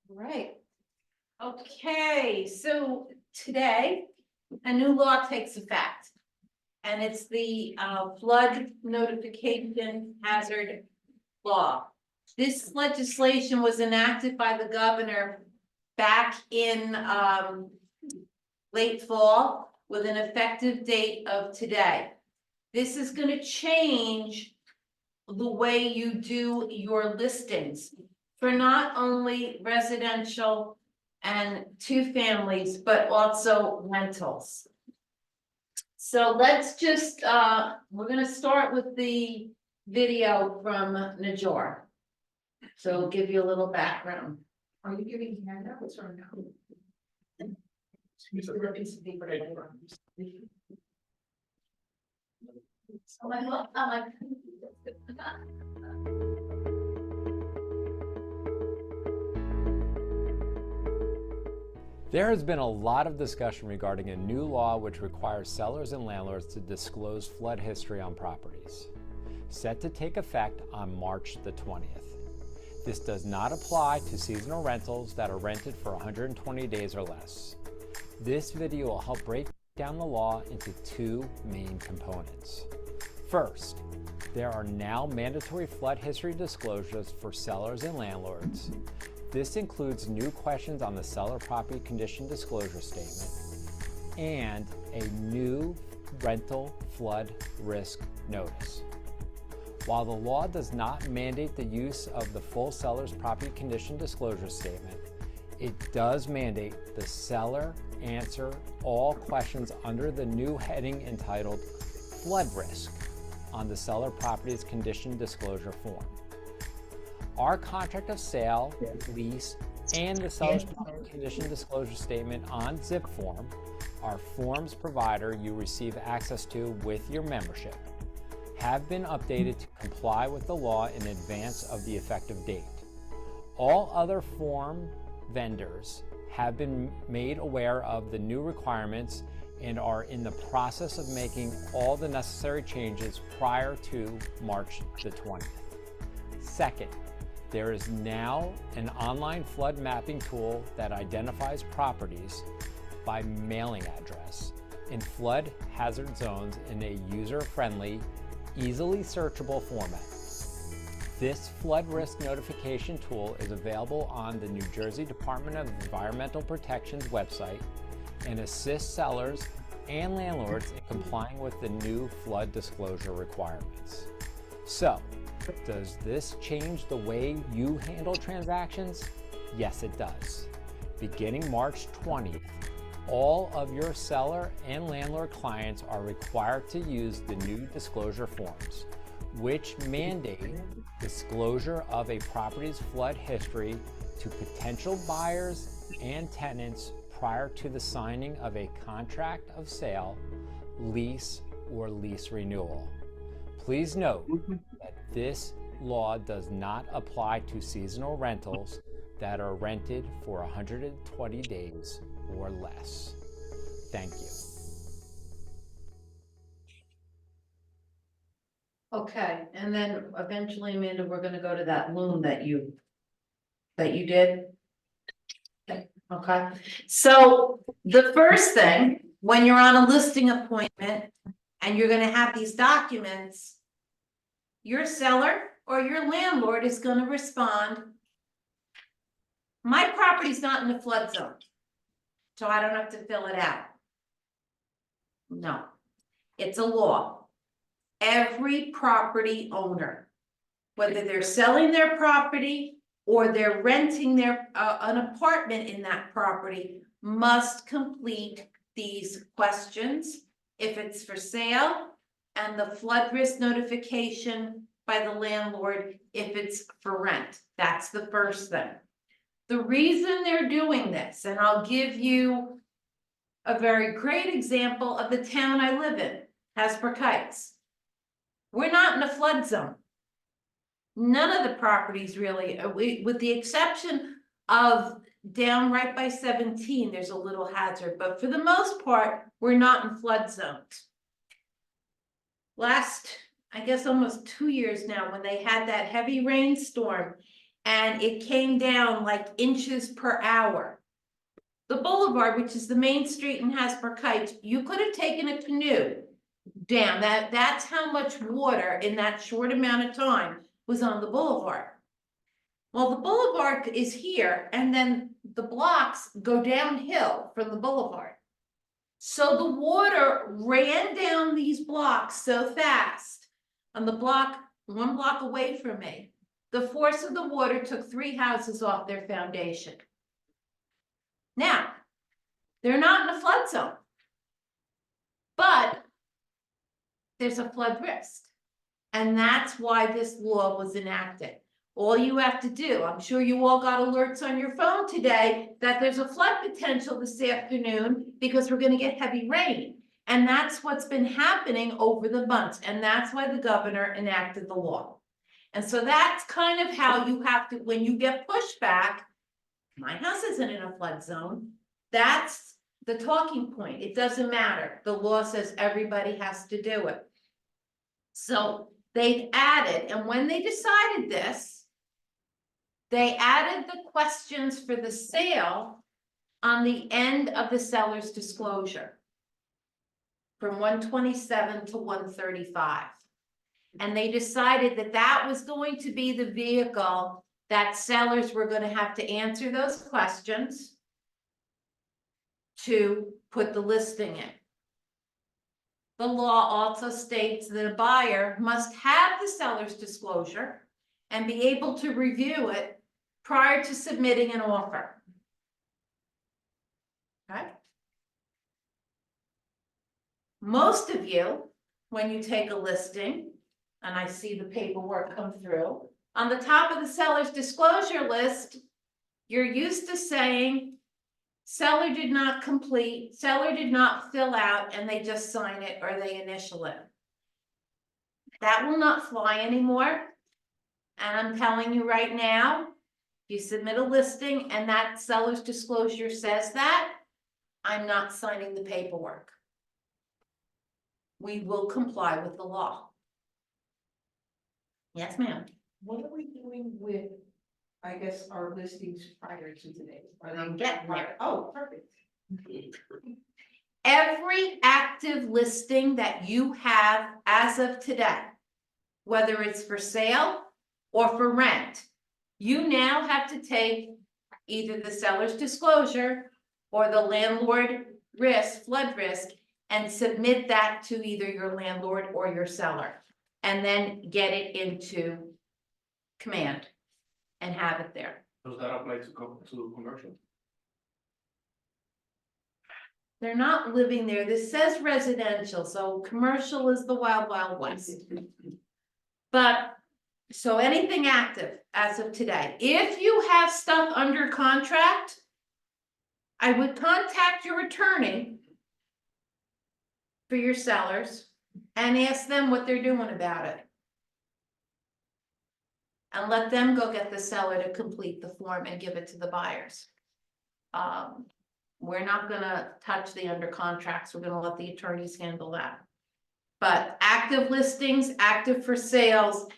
Right. Okay, so today, a new law takes effect. And it's the flood notification hazard law. This legislation was enacted by the governor back in late fall with an effective date of today. This is going to change the way you do your listings for not only residential and two families, but also rentals. So let's just, we're gonna start with the video from NJAR. So it'll give you a little background. Are you giving handouts or no? So I hope, I'm like. There has been a lot of discussion regarding a new law which requires sellers and landlords to disclose flood history on properties, set to take effect on March the 20th. This does not apply to seasonal rentals that are rented for 120 days or less. This video will help break down the law into two main components. First, there are now mandatory flood history disclosures for sellers and landlords. This includes new questions on the seller property condition disclosure statement and a new rental flood risk notice. While the law does not mandate the use of the full seller's property condition disclosure statement, it does mandate the seller answer all questions under the new heading entitled Flood Risk on the seller property's condition disclosure form. Our contract of sale, lease, and the seller's condition disclosure statement on zip form are forms provider you receive access to with your membership, have been updated to comply with the law in advance of the effective date. All other form vendors have been made aware of the new requirements and are in the process of making all the necessary changes prior to March the 20th. Second, there is now an online flood mapping tool that identifies properties by mailing address in flood hazard zones in a user-friendly, easily searchable format. This flood risk notification tool is available on the New Jersey Department of Environmental Protection's website and assists sellers and landlords in complying with the new flood disclosure requirements. So, does this change the way you handle transactions? Yes, it does. Beginning March 20th, all of your seller and landlord clients are required to use the new disclosure forms, which mandate disclosure of a property's flood history to potential buyers and tenants prior to the signing of a contract of sale, lease, or lease renewal. Please note that this law does not apply to seasonal rentals that are rented for 120 days or less. Thank you. Okay, and then eventually, Amanda, we're gonna go to that loan that you did. Okay, so the first thing, when you're on a listing appointment and you're gonna have these documents, your seller or your landlord is gonna respond, my property's not in the flood zone, so I don't have to fill it out. No, it's a law. Every property owner, whether they're selling their property or they're renting their an apartment in that property, must complete these questions if it's for sale, and the flood risk notification by the landlord if it's for rent. That's the first thing. The reason they're doing this, and I'll give you a very great example of the town I live in, Hasbrook Heights. We're not in a flood zone. None of the properties really, with the exception of down right by 17, there's a little hazard, but for the most part, we're not in flood zones. Last, I guess almost 2 years now, when they had that heavy rainstorm and it came down like inches per hour. The boulevard, which is the main street in Hasbro Heights, you could have taken a canoe down. That's how much water in that short amount of time was on the boulevard. Well, the boulevard is here, and then the blocks go downhill from the boulevard. So the water ran down these blocks so fast. On the block, 1 block away from me, the force of the water took 3 houses off their foundation. Now, they're not in a flood zone, but there's a flood risk. And that's why this law was enacted. All you have to do, I'm sure you all got alerts on your phone today that there's a flood potential this afternoon because we're going to get heavy rain. And that's what's been happening over the months. And that's why the governor enacted the law. And so that's kind of how you have to, when you get pushback, my house isn't in a flood zone. That's the talking point. It doesn't matter. The law says everybody has to do it. So they've added, and when they decided this, they added the questions for the sale on the end of the seller's disclosure from 127 to 135. And they decided that that was going to be the vehicle that sellers were going to have to answer those questions to put the listing in. The law also states that a buyer must have the seller's disclosure and be able to review it prior to submitting an offer. Okay? Most of you, when you take a listing, and I see the paperwork come through, on the top of the seller's disclosure list, you're used to saying, seller did not complete, seller did not fill out, and they just sign it or they initial it. That will not fly anymore. And I'm telling you right now, you submit a listing and that seller's disclosure says that, I'm not signing the paperwork. We will comply with the law. Yes, ma'am. What are we doing with, I guess, our listings prior to today? Are I'm they getting there. Oh, perfect. Every active listing that you have as of today, whether it's for sale or for rent, you now have to take either the seller's disclosure or the landlord risk, flood risk, and submit that to either your landlord or your seller, and then get it into command and have it there. Does that apply to commercial? They're not living there. This says residential, so commercial is the wild, wild west. But, so anything active as of today, if you have stuff under contract, I would contact your attorney for your sellers and ask them what they're doing about it. And let them go get the seller to complete the form and give it to the buyers. We're not gonna touch the under contracts. We're gonna let the attorneys handle that. But active listings, active for sales,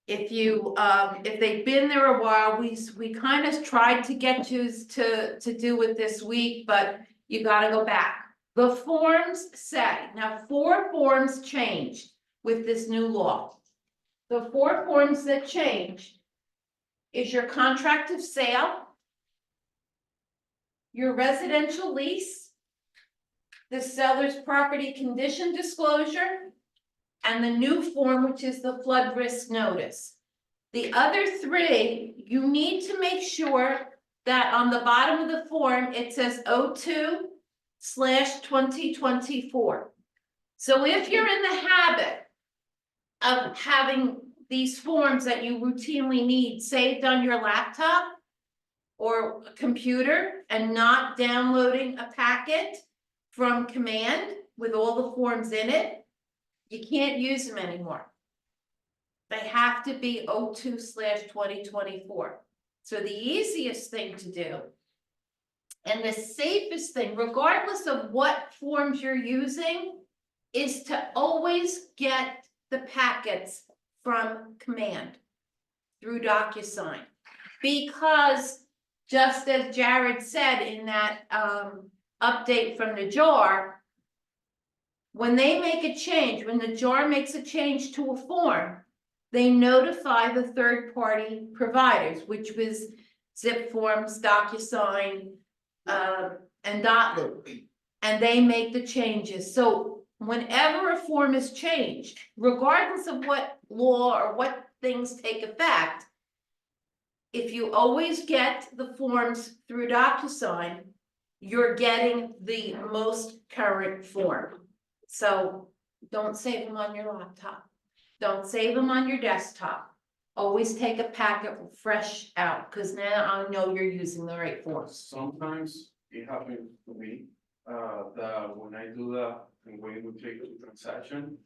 if you, if they've been there a while, we kind of tried to get you to do it this week, but you gotta go back. The forms say, now 4 forms changed with this new law. The 4 forms that changed is your contract of sale, your residential lease, the seller's property condition disclosure, and the new form, which is the flood risk notice. The other 3, you need to make sure that on the bottom of the form, it says 02/2024. So if you're in the habit of having these forms that you routinely need saved on your laptop or a computer and not downloading a packet from command with all the forms in it, you can't use them anymore. They have to be 02/2024. So the easiest thing to do and the safest thing, regardless of what forms you're using, is to always get the packets from command through DocuSign. Because just as Jared said in that, update from the NJAR, when they make a change, when the NJAR makes a change to a form, they notify the third-party providers, which was Zip Forms, DocuSign, and Dotloop. And they make the changes. So whenever a form is changed, regardless of what law or what things take effect, if you always get the forms through DocuSign, you're getting the most current form. So don't save them on your laptop. Don't save them on your desktop. Always take a packet fresh out, because now I know you're using the right forms. Sometimes it happens to me, that when I do that, and when we take the transaction,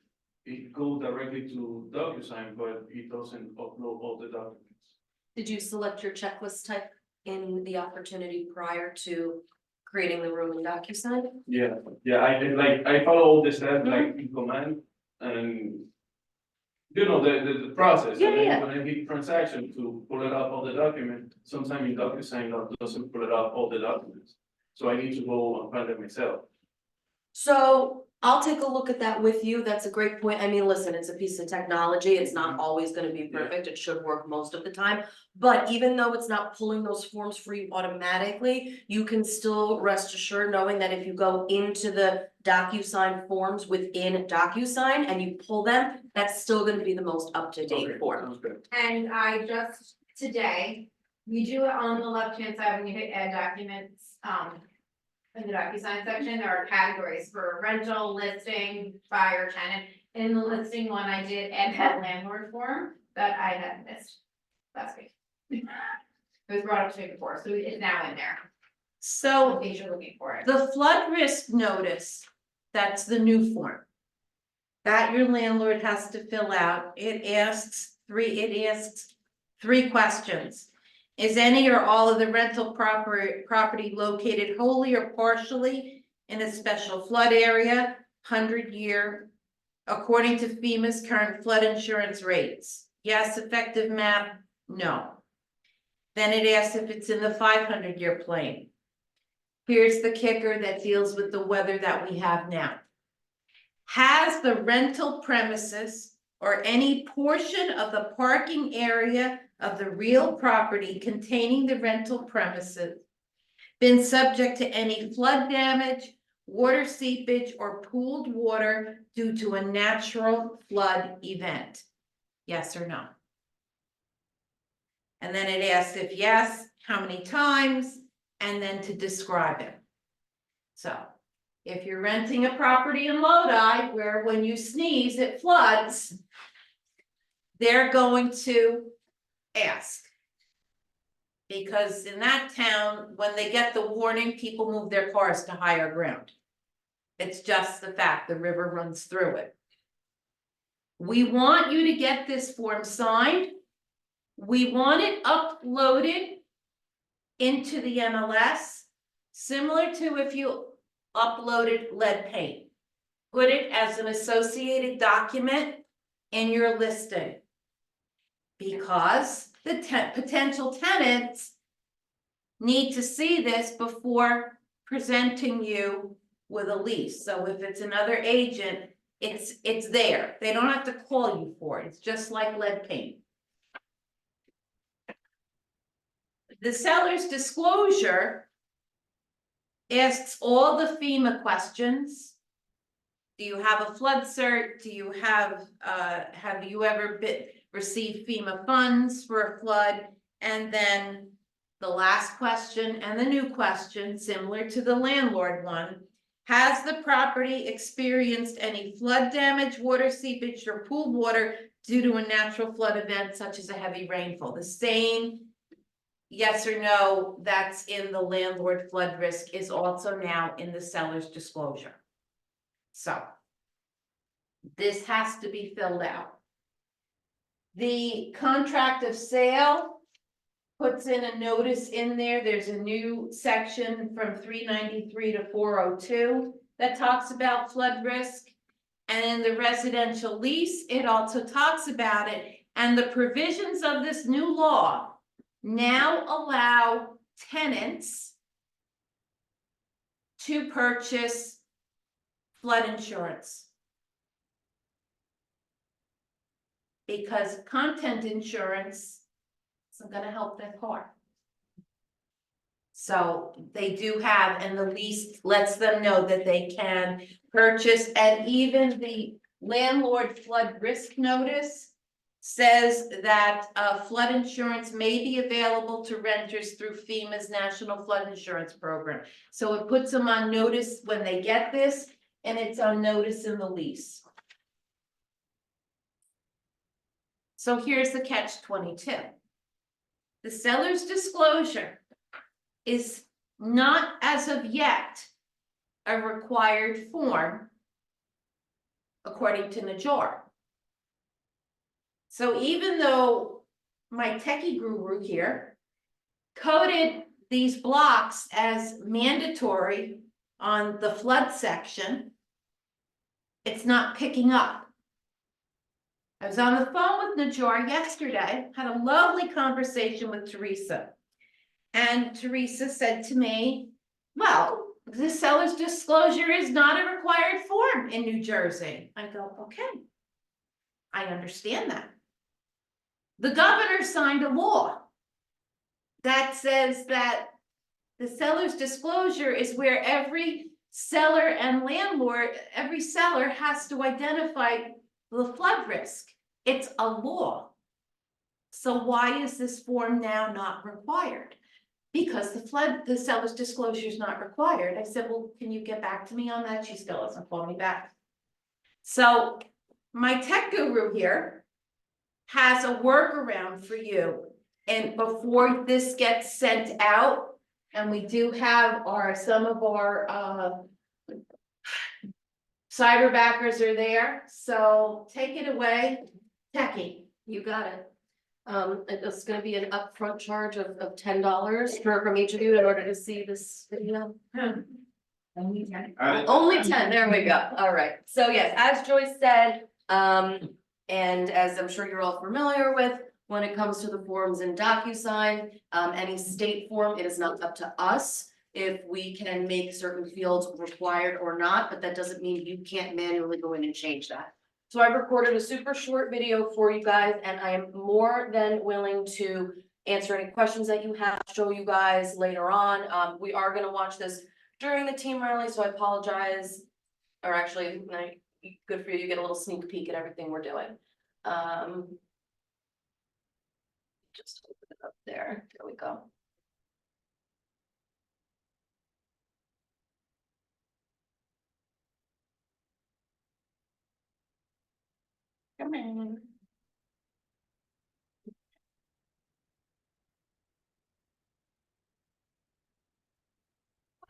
it goes directly to DocuSign, but it doesn't upload all the documents. Did you select your checklist type in the opportunity prior to creating the room in DocuSign? Yeah, I follow all the steps, like in command, and you know, the process. Yeah, And then yeah. when I hit transaction to pull it up all the document, sometimes in DocuSign doesn't pull it up all the documents. So I need to go and find it myself. So I'll take a look at that with you. That's a great point. I mean, listen, it's a piece of technology. It's not always gonna be perfect. It should work most of the time. But even though it's not pulling those forms for you automatically, you can still rest assured knowing that if you go into the DocuSign forms within DocuSign and you pull them, that's still gonna be the most up-to-date Okay, form. sounds good. And I just, today, we do it on the left-hand side when you hit add documents, in the DocuSign section, there are categories for rental, listing, buyer, tenant. In the listing one, I did add that landlord form that I had missed last week. It was brought up to me before, so it's now in there, So in case you're looking for it. the flood risk notice, that's the new form. That your landlord has to fill out. It asks three questions. Is any or all of the rental property located wholly or partially in a special flood area, 100-year, according to FEMA's current flood insurance rates? Yes, effective map, no. Then it asks if it's in the 500-year plain. Here's the kicker that deals with the weather that we have now. Has the rental premises or any portion of the parking area of the real property containing the rental premises been subject to any flood damage, water seepage, or pooled water due to a natural flood event? Yes or no? And then it asks if yes, how many times, and then to describe it. So if you're renting a property in Lodi where when you sneeze, it floods, they're going to ask. Because in that town, when they get the warning, people move their cars to higher ground. It's just the fact, the river runs through it. We want you to get this form signed. We want it uploaded into the MLS, similar to if you uploaded lead paint. Put it as an associated document in your listing. Because the potential tenants need to see this before presenting you with a lease. So if it's another agent, it's there. They don't have to call you for it. It's just like lead paint. The seller's disclosure asks all the FEMA questions. Do you have a flood cert? Do you have you ever received FEMA funds for a flood? And then the last question and the new question, similar to the landlord one, has the property experienced any flood damage, water seepage, or pooled water due to a natural flood event such as a heavy rainfall? The same yes or no that's in the landlord flood risk is also now in the seller's disclosure. So this has to be filled out. The contract of sale puts in a notice in there. There's a new section from 393 to 402 that talks about flood risk. And in the residential lease, it also talks about it. And the provisions of this new law now allow tenants to purchase flood insurance. Because content insurance isn't gonna help their car. So they do have, and the lease lets them know that they can purchase, and even the landlord flood risk notice says that flood insurance may be available to renters through FEMA's National Flood Insurance Program. So it puts them on notice when they get this, and it's on notice in the lease. So here's the catch-22. The seller's disclosure is not as of yet a required form according to NJAR. So even though my techie guru here coded these blocks as mandatory on the flood section, it's not picking up. I was on the phone with NJAR yesterday, had a lovely conversation with Teresa. And Teresa said to me, well, the seller's disclosure is not a required form in New Jersey. I go, okay, I understand that. The governor signed a law that says that the seller's disclosure is where every seller and landlord, every seller has to identify the flood risk. It's a law. So why is this form now not required? Because the seller's disclosure is not required. I said, well, can you get back to me on that? She still hasn't called me back. So my tech guru here has a workaround for you. And before this gets sent out, and we do have some of our cyberbackers are there. So take it away, Techie. You got it. It's gonna be an upfront charge of $10 from each of you in order to see this video. Only 10, there we go. All right. So yes, as Joyce said, and as I'm sure you're all familiar with, when it comes to the forms in DocuSign, any state form, it is not up to us if we can make certain fields required or not, but that doesn't mean you can't manually go in and change that. So I recorded a super short video for you guys, and I am more than willing to answer any questions that you have, show you guys later on. We are gonna watch this during the team rally, so I apologize. Or actually, good for you, you get a little sneak peek at everything we're doing. Just open it up there, there we go. Come on.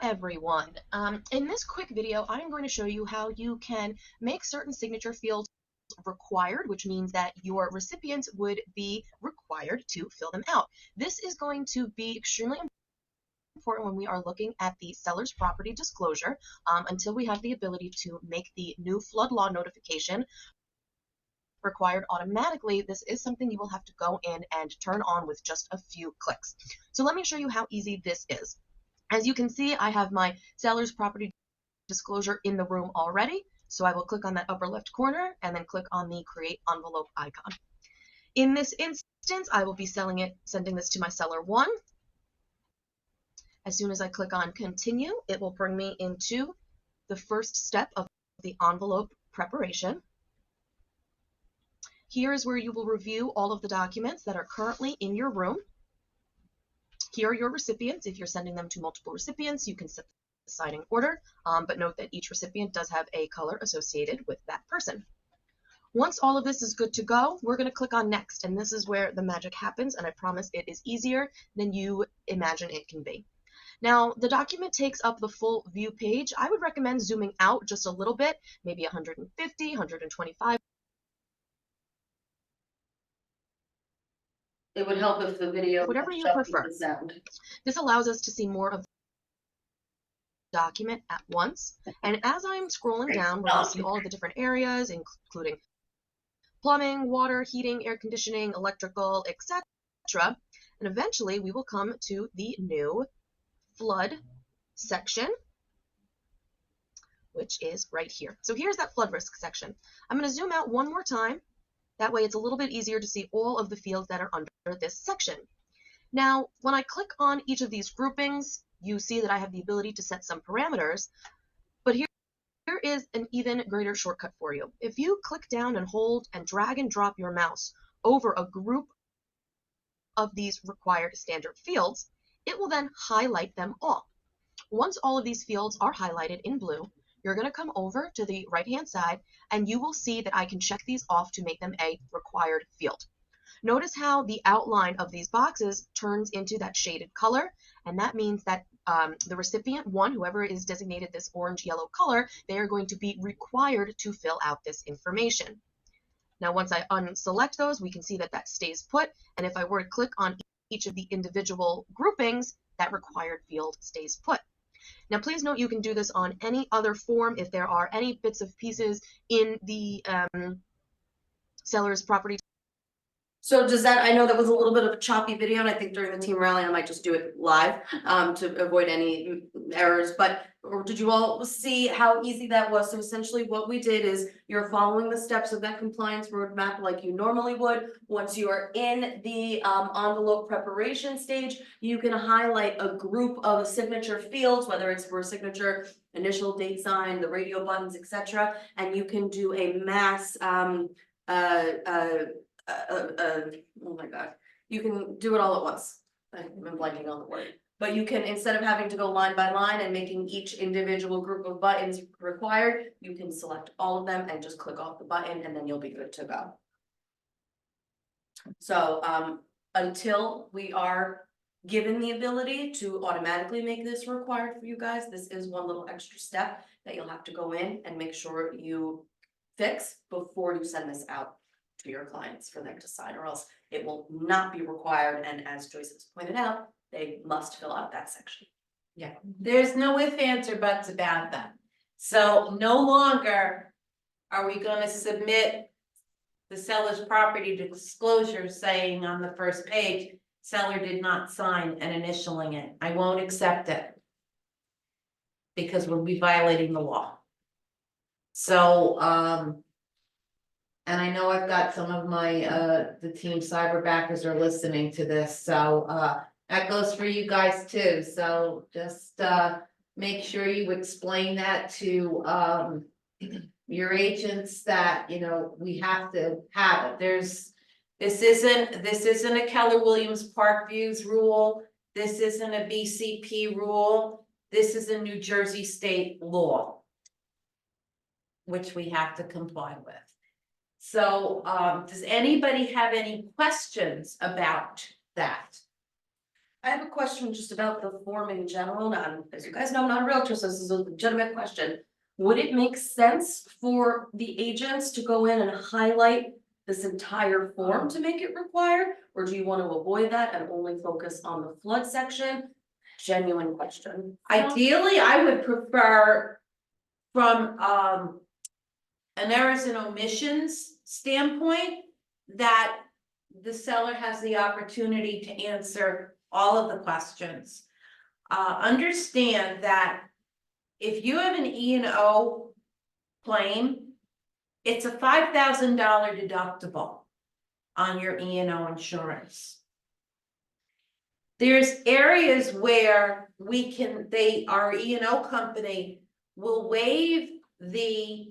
Everyone. In this quick video, I'm going to show you how you can make certain signature fields required, which means that your recipients would be required to fill them out. This is going to be extremely important when we are looking at the seller's property disclosure until we have the ability to make the new flood law notification required automatically. This is something you will have to go in and turn on with just a few clicks. So let me show you how easy this is. As you can see, I have my seller's property disclosure in the room already. So I will click on that upper left corner and then click on the create envelope icon. In this instance, I will be sending this to my seller 1. As soon as I click on continue, it will bring me into the first step of the envelope preparation. Here is where you will review all of the documents that are currently in your room. Here are your recipients. If you're sending them to multiple recipients, you can set the signing order, but note that each recipient does have a color associated with that person. Once all of this is good to go, we're going to click on next, and this is where the magic happens, and I promise it is easier than you imagine it can be. Now, the document takes up the full view page. I would recommend zooming out just a little bit, maybe 150, 125. It would help if the video. Whatever you prefer. The sound. This allows us to see more of the document at once. And as I'm scrolling down, we're going to see all of the different areas, including plumbing, water, heating, air conditioning, electrical, etc. And eventually we will come to the new flood section, which is right here. So here's that flood risk section. I'm going to zoom out one more time. That way it's a little bit easier to see all of the fields that are under this section. Now, when I click on each of these groupings, you see that I have the ability to set some parameters, but here is an even greater shortcut for you. If you click down and hold and drag and drop your mouse over a group of these required standard fields, it will then highlight them all. Once all of these fields are highlighted in blue, you're going to come over to the right-hand side and you will see that I can check these off to make them a required field. Notice how the outline of these boxes turns into that shaded color, and that means that the recipient one, whoever is designated this orange-yellow color, they are going to be required to fill out this information. Now, once I unselect those, we can see that that stays put, and if I were to click on each of the individual groupings, that required field stays put. Now, please note you can do this on any other form if there are any bits of pieces in the seller's property. So does that, I know that was a little bit of a choppy video, and I think during the team rally, I might just do it live to avoid any errors, but or did you all see how easy that was? So essentially what we did is you're following the steps of that compliance roadmap like you normally would. Once you are in the envelope preparation stage, you can highlight a group of signature fields, whether it's for a signature, initial, date, sign, the radio buttons, etc. And you can do a mass oh my god, you can do it all at once. I'm blanking on the word, but you can, instead of having to go line by line and making each individual group of buttons required, you can select all of them and just click off the button and then you'll be good to go. So until we are given the ability to automatically make this required for you guys, this is one little extra step that you'll have to go in and make sure you fix before you send this out to your clients for them to sign, or else it will not be required, and as Joyce has pointed out, they must fill out that section. Yeah, there's no ifs, ands, or buts about that. So no longer are we gonna submit the seller's property disclosure saying on the first page, seller did not sign and initialing it. I won't accept it, because we'll be violating the law. So, and I know I've got some of my, the team cyberbackers are listening to this, so, that goes for you guys too, so just, make sure you explain that to, your agents that, you know, we have to have it. This isn't a Keller Williams Parkviews rule, this isn't a BCP rule, this is a New Jersey state law, which we have to comply with. So, does anybody have any questions about that? I have a question just about the form in general. Now, as you guys know, I'm not a realtor, so this is a legitimate question. Would it make sense for the agents to go in and highlight this entire form to make it required? Or do you want to avoid that and only focus on the flood section? Genuine question. Ideally, I would prefer from, an errors and omissions standpoint, that the seller has the opportunity to answer all of the questions. Understand that if you have an E&O claim, it's a $5,000 deductible on your E&O insurance. There's areas where our E&O company will waive the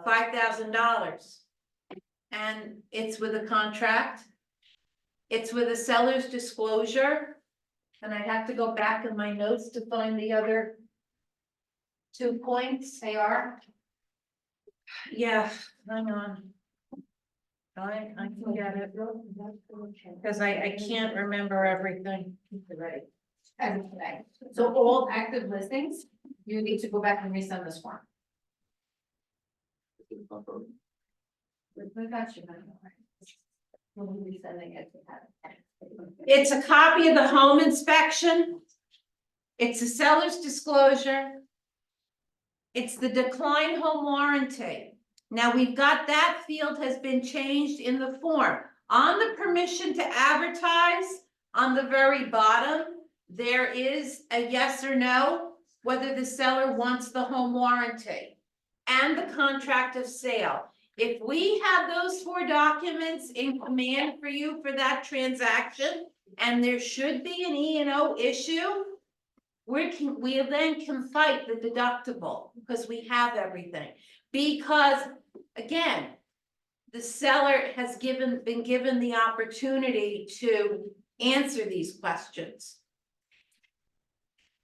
$5,000. And it's with a contract. It's with a seller's disclosure. And I have to go back in my notes to find the other 2 points. They are. Yeah, hang on. I can get it. Because I can't remember everything. Right. As of today. So all active listings, you need to go back and resend this form. We got you. We'll be sending it to that. It's a copy of the home inspection. It's a seller's disclosure. It's the declined home warranty. Now we've got that field has been changed in the form. On the permission to advertise, on the very bottom, there is a yes or no, whether the seller wants the home warranty and the contract of sale. If we have those 4 documents in command for you for that transaction, and there should be an E&O issue, we then can fight the deductible, because we have everything. Because, again, the seller has been given the opportunity to answer these questions.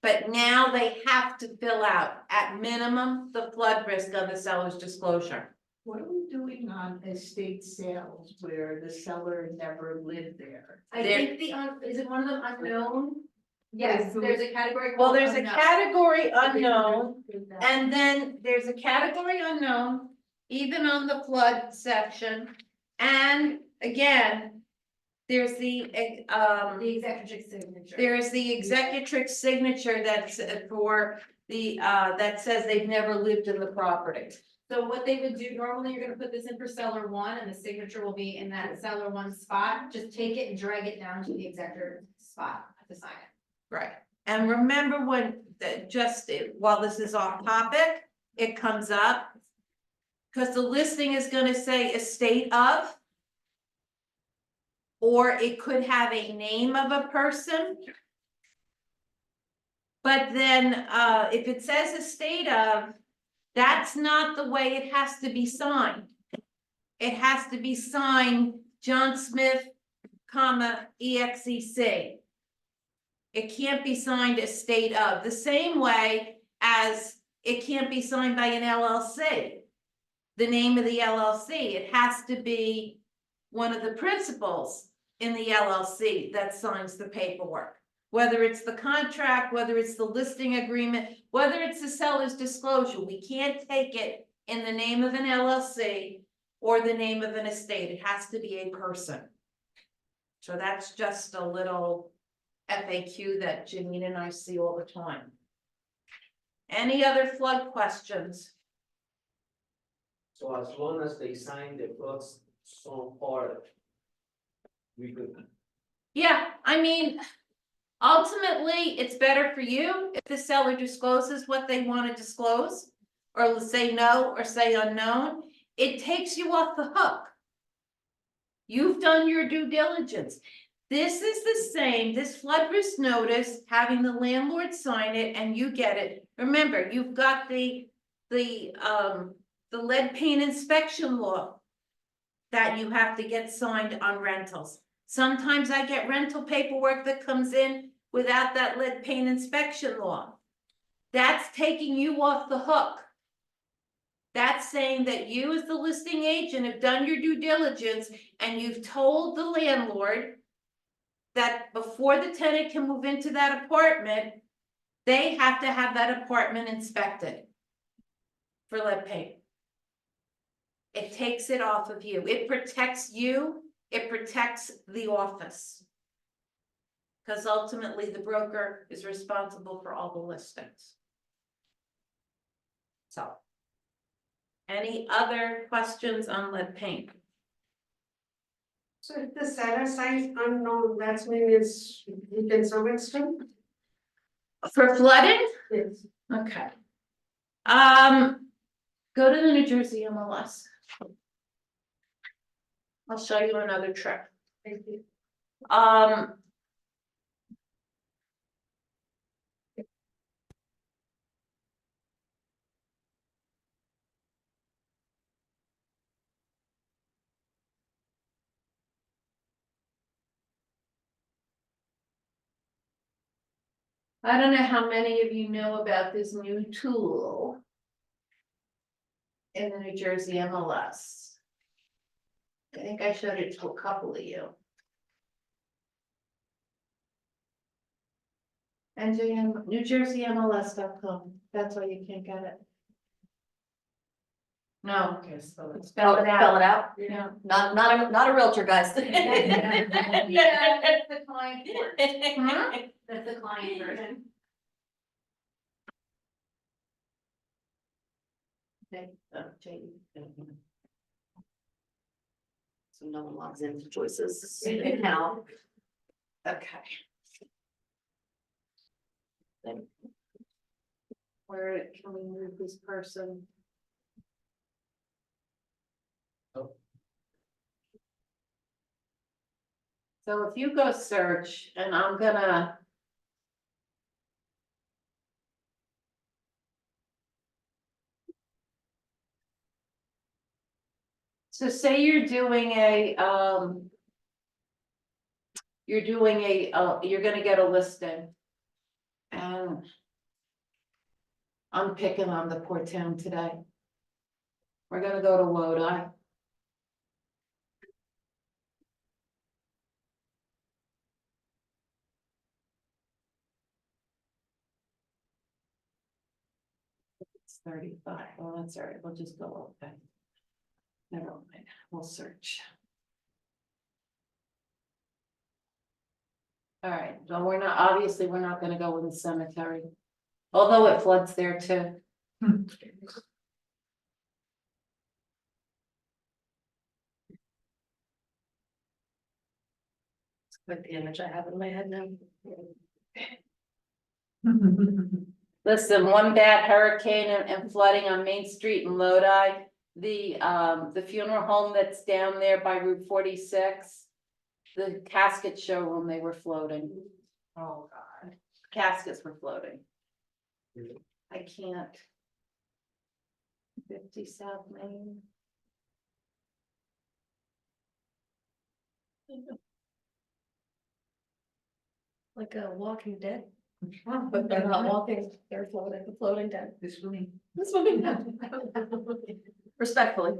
But now they have to fill out, at minimum, the flood risk of the seller's disclosure. What are we doing on estate sales where the seller never lived there? I think is it one of them unknown? Yes, Who- there's a category. Well, called there's a unknown. category unknown, and then there's a category unknown, even on the flood section. And again, there's the, The executive signature. there is the executrix signature that's for the, that says they've never lived in the property. So what they would do, normally you're gonna put this in for seller 1 and the signature will be in that seller 1 spot. Just take it and drag it down to the executor spot to sign it. Right, and remember when, while this is off topic, it comes up. Cause the listing is gonna say estate of. Or it could have a name of a person. But then, if it says estate of, that's not the way it has to be signed. It has to be signed John Smith, comma, EXEC. It can't be signed estate of, the same way as it can't be signed by an LLC. The name of the LLC, it has to be one of the principals in the LLC that signs the paperwork. Whether it's the contract, whether it's the listing agreement, whether it's the seller's disclosure, we can't take it in the name of an LLC or the name of an estate. It has to be a person. So that's just a little FAQ that Janine and I see all the time. Any other flood questions? So as long as they sign the floods zone part, we could. Yeah, I mean, ultimately, it's better for you if the seller discloses what they want to disclose, or say no, or say unknown. It takes you off the hook. You've done your due diligence. This is the same, this flood risk notice, having the landlord sign it and you get it. Remember, you've got the lead paint inspection law that you have to get signed on rentals. Sometimes I get rental paperwork that comes in without that lead paint inspection law. That's taking you off the hook. That's saying that you as the listing agent have done your due diligence and you've told the landlord that before the tenant can move into that apartment, they have to have that apartment inspected for lead paint. It takes it off of you. It protects you. It protects the office. Because ultimately the broker is responsible for all the listings. So, any other questions on lead paint? So if the seller signs unknown, that's when it's, you can submit still? For flooding? Yes. Okay. Go to the New Jersey MLS. I'll show you another trick. Thank you. I don't know how many of you know about this new tool in the New Jersey MLS. I think I showed it to a couple of you. NJM, NewJerseyMLS.com, that's why you can't get it. No, Okay, so it's. spell it out. Spell it out. Yeah. Not a realtor, guys. Yeah, that's the client version. Huh? That's the client version. Okay, JD. So no one logs into Joyce's account. Okay. Where can we move this person? So if you go search, and I'm gonna. So say you're doing a, you're gonna get a listing. And I'm picking on the poor town today. We're gonna go to Lodi. It's 35, well, that's all right, we'll just go up then. Never mind, we'll search. All right, so we're not, obviously, we're not gonna go in the cemetery. Although it floods there too. Like the image I have in my head now. Listen, one bad hurricane and flooding on Main Street in Lodi. The funeral home that's down there by Route 46. The casket showroom, they were floating. Oh, God. Caskets were floating. I can't. 50 South Main. Like a Walking Dead. But they're not walking, they're floating dead. This one. This one. Respectfully.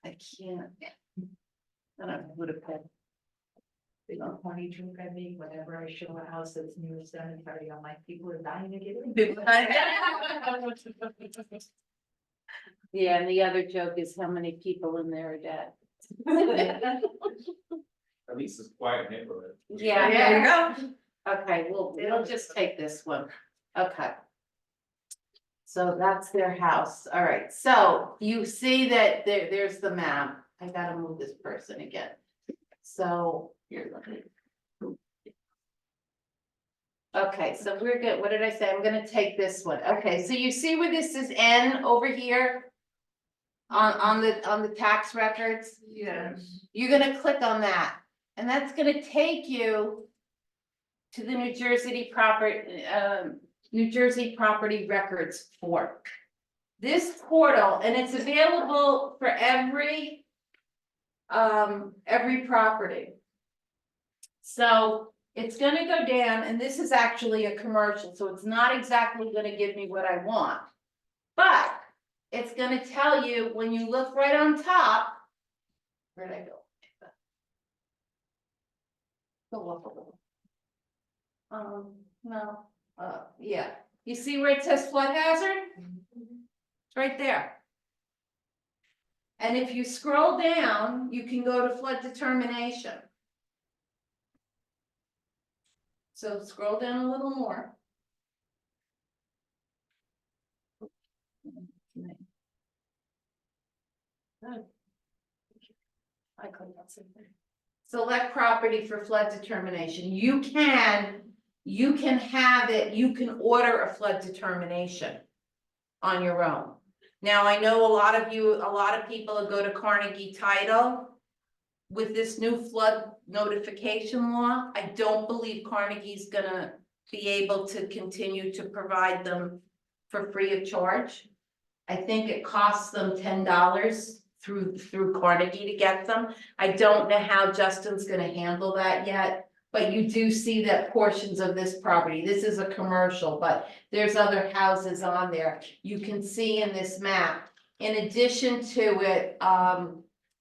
I can't. I don't know who to pick. The funny joke I make whenever I show a house that's near a cemetery, I'm like, people are dying to get in. Yeah, and the other joke is how many people in there are dead. At least it's a quiet neighborhood. Yeah, There you go. okay, we'll just take this one. Okay. So that's their house. All right, so you see that there's the map. I gotta move this person again. So here, let me. Okay, so we're good. What did I say? I'm gonna take this one. Okay, so you see where this is N over here? On the tax records? Yes. You're gonna click on that, and that's gonna take you to the New Jersey Property Records Fork. This portal, and it's available for every property. So it's gonna go down, and this is actually a commercial, so it's not exactly gonna give me what I want. But it's gonna tell you, when you look right on top, where'd I go? Go up a little. No, yeah, you see where it says flood hazard? It's right there. And if you scroll down, you can go to flood determination. So scroll down a little more. Good. I clicked on something. Select property for flood determination. You can have it, you can order a flood determination on your own. Now, I know a lot of people go to Carnegie Title with this new flood notification law. I don't believe Carnegie's gonna be able to continue to provide them for free of charge. I think it costs them $10 through Carnegie to get them. I don't know how Justin's gonna handle that yet, but you do see that portions of this property, this is a commercial, but there's other houses on there. You can see in this map, in addition to it,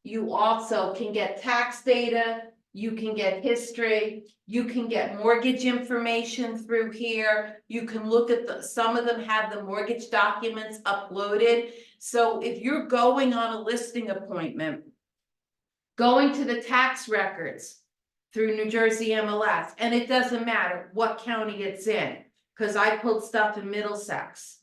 you also can get tax data, you can get history, you can get mortgage information through here. You can look at some of them have the mortgage documents uploaded. So if you're going on a listing appointment, going to the tax records through New Jersey MLS, and it doesn't matter what county it's in, because I pulled stuff in Middlesex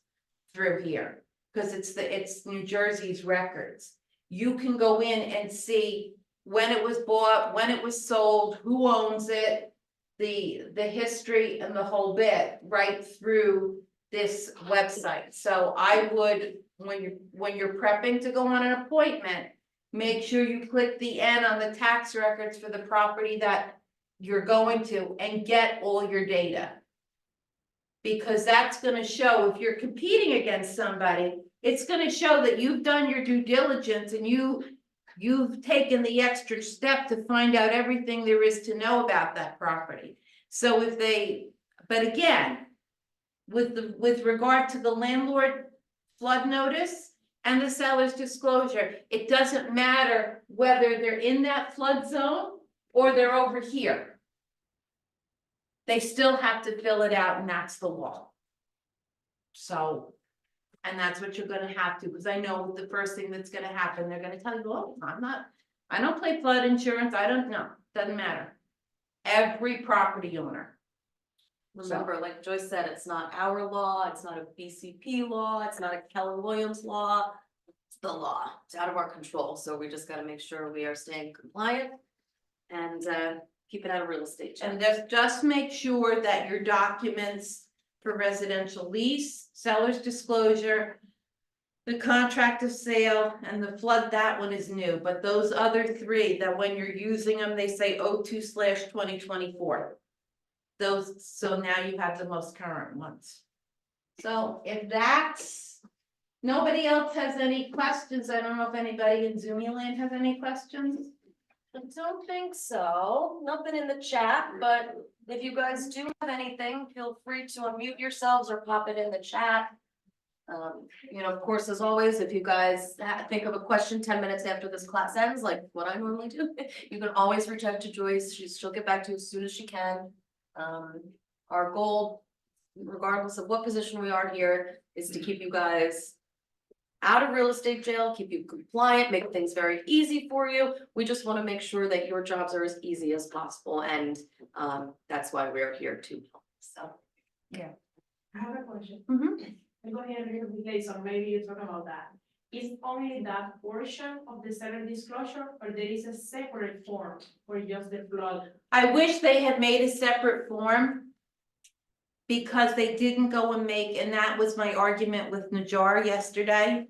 through here, because it's New Jersey's records. you can go in and see when it was bought, when it was sold, who owns it, the history and the whole bit right through this website. So I would, when you're prepping to go on an appointment, make sure you click the N on the tax records for the property that you're going to and get all your data. Because that's gonna show, if you're competing against somebody, it's gonna show that you've done your due diligence and you've taken the extra step to find out everything there is to know about that property. So if they, but again, with regard to the landlord flood notice and the seller's disclosure, it doesn't matter whether they're in that flood zone or they're over here. They still have to fill it out, and that's the law. So, and that's what you're gonna have to, because I know the first thing that's gonna happen, they're gonna tell you, oh, I don't play flood insurance, I don't know, doesn't matter. Every property owner. Remember, like Joyce said, it's not our law, it's not a BCP law, it's not a Keller Williams law. It's the law, it's out of our control, so we just gotta make sure we are staying compliant. And keep it out of real estate. And just make sure that your documents for residential lease, seller's disclosure, the contract of sale, and the flood, that one is new, but those other three, that when you're using them, they say 02/2024. Those, so now you have the most current ones. So if that's, nobody else has any questions, I don't know if anybody in Zoomy Land has any questions? I don't think so, nothing in the chat, but if you guys do have anything, feel free to unmute yourselves or pop it in the chat. You know, of course, as always, if you guys think of a question 10 minutes after this class ends, like what I normally do, you can always reach out to Joyce, she'll get back to you as soon as she can. Our goal, regardless of what position we are here, is to keep you guys out of real estate jail, keep you compliant, make things very easy for you. We just want to make sure that your jobs are as easy as possible, and that's why we're here to help. So, I have a question. Mhm. I'm going to read the case, or maybe you talk about that. Is only that portion of the seller disclosure, or there is a separate form for just the flood? I wish they had made a separate form. Because they didn't go and make, and that was my argument with NJAR yesterday.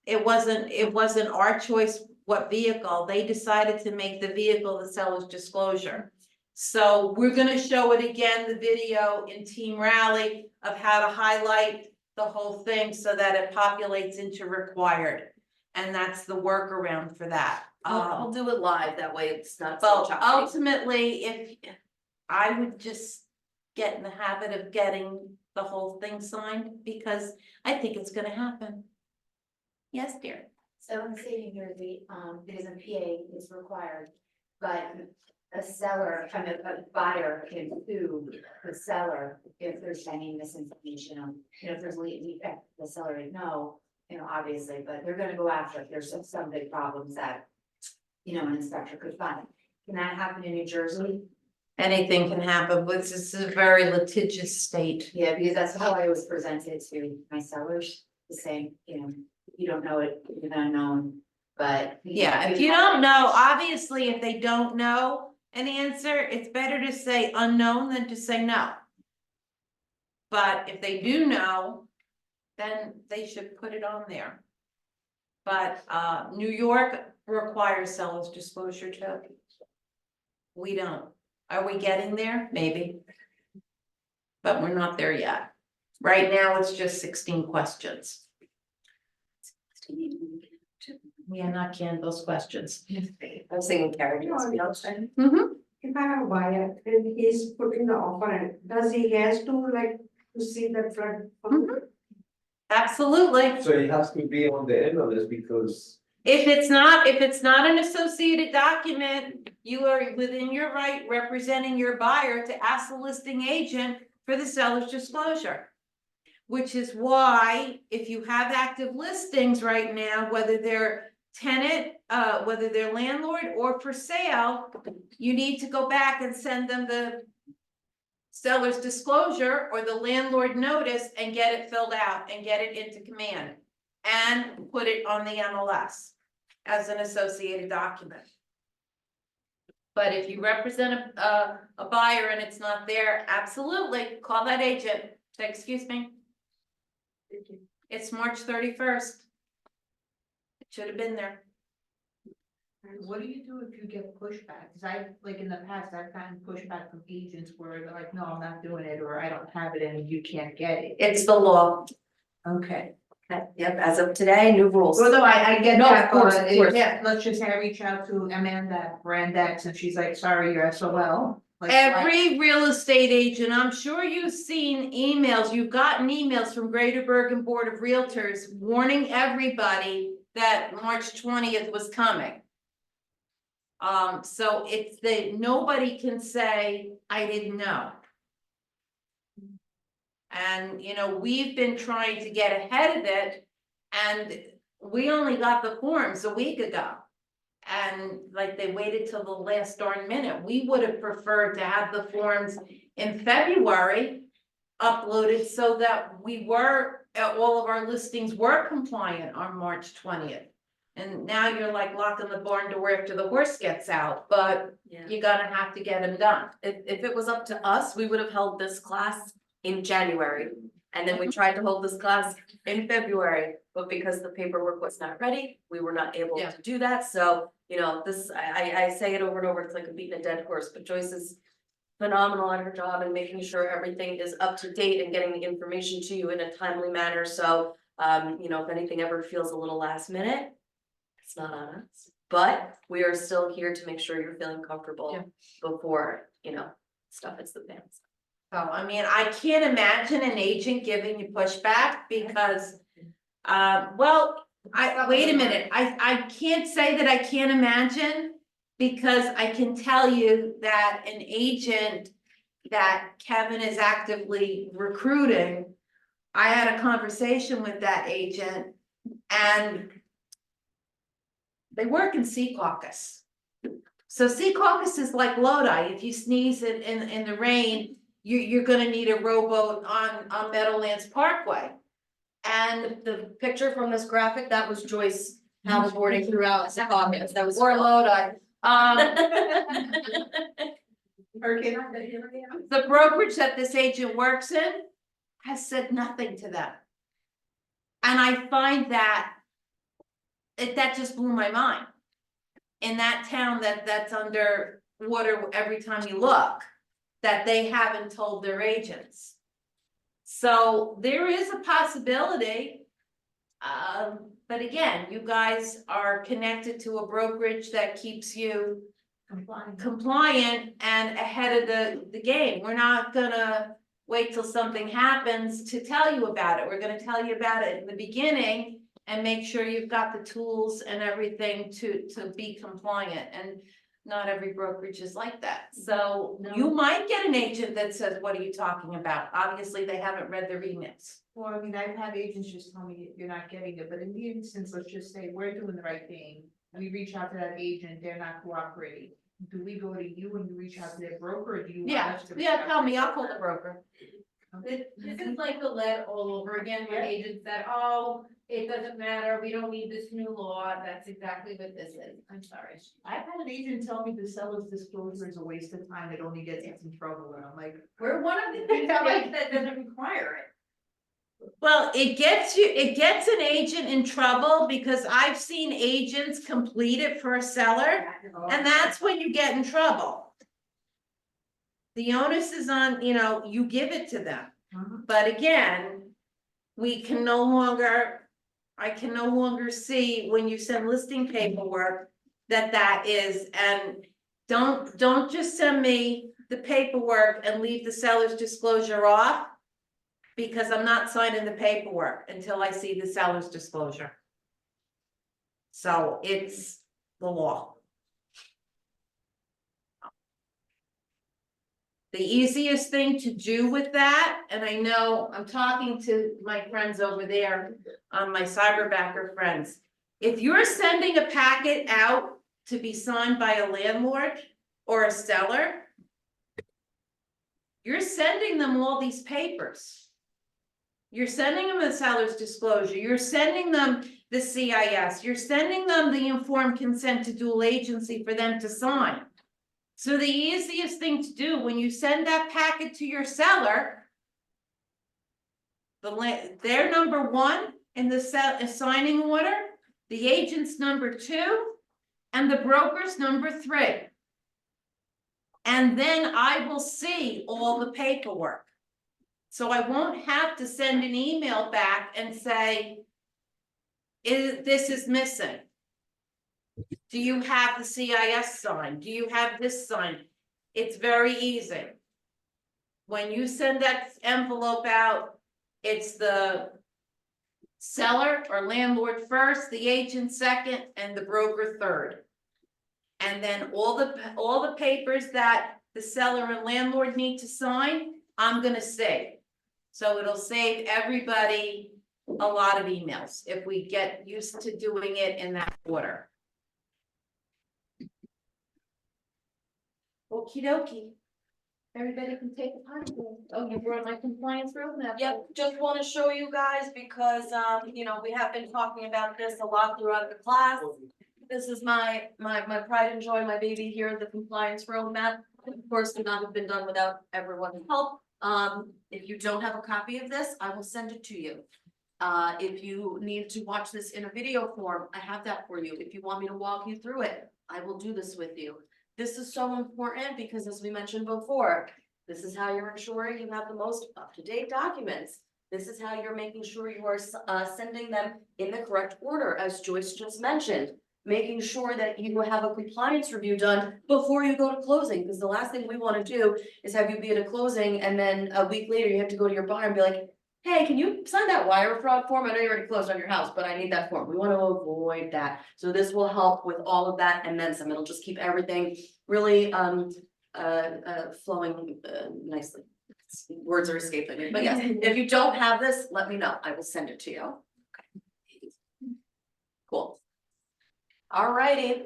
It wasn't our choice what vehicle, they decided to make the vehicle the seller's disclosure. So we're gonna show it again, the video in Team Rally of how to highlight the whole thing so that it populates into required. And that's the workaround for that. I'll do it live, that way it's not so Well, choppy. ultimately, if I would just get in the habit of getting the whole thing signed, because I think it's gonna happen. Yes, dear. So in the state of New Jersey, because in PA it's required, but a seller, a buyer can sue the seller if there's any misinformation on, if there's the seller didn't know, obviously, but they're gonna go after if there's some big problems that, an inspector could find. Can that happen in New Jersey? Anything can happen, but this is a very litigious state. Yeah, because that's how I was presented to my sellers, the same, you don't know it, you're unknown, but. Yeah, if you don't know, obviously, if they don't know an answer, it's better to say unknown than to say no. But if they do know, then they should put it on there. But New York requires seller's disclosure too. We don't. Are we getting there? Maybe. But we're not there yet. Right now, it's just 16 questions. Yeah, not those questions. I'm singing characters, we don't say. If I have a buyer and he's putting the offer in, does he has to see that flood? Absolutely. So it has to be on the end of this because If it's not an associated document, you are within your right representing your buyer to ask the listing agent for the seller's disclosure. Which is why, if you have active listings right now, whether they're tenant, whether they're landlord or for sale, you need to go back and send them the seller's disclosure or the landlord notice and get it filled out and get it into command. and put it on the MLS as an associated document. But if you represent a buyer and it's not there, absolutely, call that agent, say, excuse me. It's March 31st. It should have been there. What do you do if you get pushback? Cause I, like in the past, I've gotten pushback from agents where they're like, no, I'm not doing it, or I don't have it and you can't get it. It's the law. Okay. Okay, yep, as of today, new rules. Although I get No, that, of course, but of course. yeah, let's just say I reach out to Amanda at Brand X and she's like, sorry, you're SOL. Like, Every real estate agent, I'm sure you've seen emails, you've gotten emails from Greater Bergen Board of Realtors warning everybody that March 20th was coming. So it's nobody can say, I didn't know. And, you know, we've been trying to get ahead of it, and we only got the forms a week ago. And like they waited till the last darn minute. We would have preferred to have the forms in February uploaded so that all of our listings were compliant on March 20th. And now you're like locking the barn door after the horse gets out, but Yeah. you're gonna have to get them done. If it was up to us, we would have held this class in January. And then we tried to hold this class in February, but because the paperwork was not ready, we were not able Yeah. to do that. So, you know, I say it over and over, it's like a beating a dead horse, but Joyce is phenomenal at her job and making sure everything is up to date and getting the information to you in a timely manner. So, you know, if anything ever feels a little last minute, it's not on us. But we are still here to make sure you're feeling comfortable before, you know, stuff hits the fans. So, I mean, I can't imagine an agent giving you pushback because, wait a minute, I can't say that I can't imagine. Because I can tell you that an agent that Kevin is actively recruiting, I had a conversation with that agent and they work in Sea Caucus. So Sea Caucus is like Lodi. If you sneeze in the rain, you're gonna need a rowboat on Meadowlands Parkway. And The picture from this graphic, that was Joyce paddleboarding throughout Secaucus. That was. or Lodi. The brokerage that this agent works in has said nothing to them. And I find that that just blew my mind. In that town that's under water every time you look, that they haven't told their agents. So there is a possibility. But again, you guys are connected to a brokerage that keeps you compliant and ahead of the game. We're not gonna wait till something happens to tell you about it. We're gonna tell you about it in the beginning and make sure you've got the tools and everything to be compliant. And not every brokerage is like that. So you might get an agent that says, what are you talking about? Obviously, they haven't read their emails. Well, I mean, I've had agents just tell me you're not getting it, but in the instance, let's just say we're doing the right thing. We reach out to that agent, they're not cooperating. Do we go to you and you reach out to their broker, or do you? want us to reach out Tell to me, their I'll call the broker? broker. This is like the lead all over again, where agents said, oh, it doesn't matter, we don't need this new law, that's exactly what this is, I'm sorry. I've had an agent tell me the seller's disclosure is a waste of time, it only gets us in trouble, and I'm like. We're one of the things that doesn't require it. Well, it gets an agent in trouble because I've seen agents complete it for a seller, and that's when you get in trouble. The onus is on, you know, you give it to them. But again, I can no longer see when you send listing paperwork that is, and don't just send me the paperwork and leave the seller's disclosure off. Because I'm not signing the paperwork until I see the seller's disclosure. So it's the law. The easiest thing to do with that, and I know I'm talking to my friends over there, my cyberbacker friends. If you're sending a packet out to be signed by a landlord or a seller, you're sending them all these papers. You're sending them the seller's disclosure, you're sending them the CIS, you're sending them the informed consent to dual agency for them to sign. So the easiest thing to do when you send that packet to your seller, they're number one in the signing order, the agent's number two, and the broker's number three. And then I will see all the paperwork. So I won't have to send an email back and say, this is missing. Do you have the CIS signed? Do you have this signed? It's very easy. When you send that envelope out, it's the seller or landlord first, the agent second, and the broker third. And then all the papers that the seller and landlord need to sign, I'm gonna say. So it'll save everybody a lot of emails if we get used to doing it in that order. Okie dokie. Everybody can take a potty break. Oh, you brought my compliance roadmap. Yep, just wanna show you guys because, you know, we have been talking about this a lot throughout the class. This is my pride and joy, my baby here, the compliance roadmap. Of course, could not have been done without everyone's help. If you don't have a copy of this, I will send it to you. If you need to watch this in a video form, I have that for you. If you want me to walk you through it, I will do this with you. This is so important because as we mentioned before, this is how you're ensuring you have the most up-to-date documents. This is how you're making sure you are sending them in the correct order, as Joyce just mentioned. Making sure that you have a compliance review done before you go to closing, because the last thing we want to do is have you be at a closing and then a week later you have to go to your buyer and be like, hey, can you sign that wire fraud form? I know you already closed on your house, but I need that form. We want to avoid that. So this will help with all of that and then some. It'll just keep everything really flowing nicely. Words are escaping me, but yes, if you don't have this, let me know. I will send it to you. Okay. Cool. Alrighty.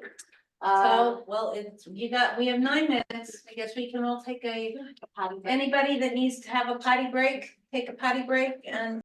So, well, we have 9 minutes. I guess we can all take anybody that needs to have a potty break, take a potty break and.